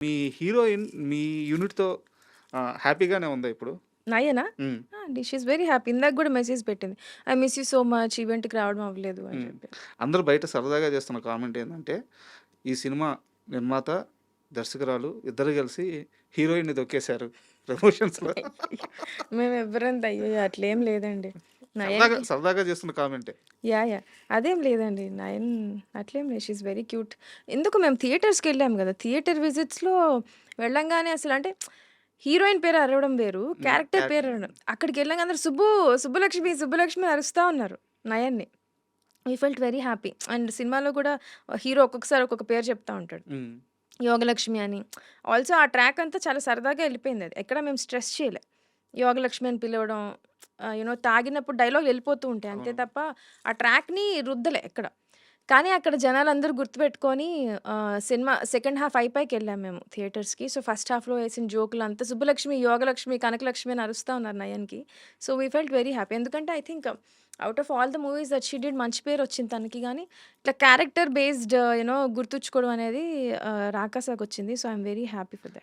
మీ heroine మీ యూనిట్‌తో హ్యాపీగానే ఉందా ఇప్పుడు? నయనా? హ్మ్. అండి. She is very happy. ఇందాక గూడా మెసేజ్ పెట్టింది. I miss you so much ఈవెంట్‌కి రావడం అవ్వలేదు అని హ్మ్. చెప్పి. అందరూ బయట సరదాగా చేస్తున్న కామెంట్ ఏందంటే, ఈ సినిమా నిర్మాత, దర్శకురాలు ఇద్దరు కలిసి హీరోయిన్‌ని తొక్కేశారు ప్రమోషన్స్‌లో. మేమెవ్వరంత అయ్యయ్యో! అట్లేం లేదండి. సరదాగా నయన్‌కి సరదాగా చేస్తున్న కామెంటే. యాహ్! అదేం లేదండి. నయన్ అట్లేం లేదు. She is very cute. ఎందుకు మేము థియేటర్స్‌కెళ్ళాం గదా! థియేటర్ విజిట్స్‌లో వెళ్ళంగానే అసలంటే హీరోయిన్ పేరు అరవడం వేరు. హ్మ్. క్యారెక్టర్ పేరు క్యారెక్టర్. అరవడం. అక్కడికెళ్ళంగానే అందరూ సుబ్బులక్ష్మి, సుబ్బులక్ష్మి అని అరుస్తా ఉన్నారు నయన్ని. We felt very happy. And సినిమాలో కూడా హీరో ఒక్కొక్కసారి ఒక్కొక్క పేరు చెప్తా ఉంటాడు. హ్మ్. యోగలక్ష్మి అని. ఆల్సో ఆ ట్రాక్ అంతా చాలా సరదాగా ఎళ్ళిపోయిందది. ఎక్కడ మేము స్ట్రెస్ చేయలే. యోగలక్ష్మి అని పిలవడం తాగినప్పుడు డైలాగులు ఎళ్ళిపోతూ ఉంటాయి. అంతే అవును. తప్ప ఆ ట్రాక్‌ని రుద్దలే ఎక్కడ. కానీ అక్కడ జనాలందరూ గుర్తుపెట్టుకొని సినిమా సెకండ్ హాఫ్ అయిపోయాకెళ్ళాం మేము థియేటర్స్‌కి. సో, ఫస్ట్ హాఫ్‌లో ఏసిన జోకులంతా సుబ్బలక్ష్మి, యోగలక్ష్మి, కనకలక్ష్మి అని అరుస్తా ఉన్నారు నయన్‌కి. So, we felt very happy. ఎందుకంటే I think out of all the movies that she did మంచి పేరొచ్చింది తనకి గానీ, ఇట్లా క్యారెక్టర్ బేస్డ్ గుర్తుంచుకోవడం అనేది రాకాసాకొచ్చింది. So, I am very happy for that.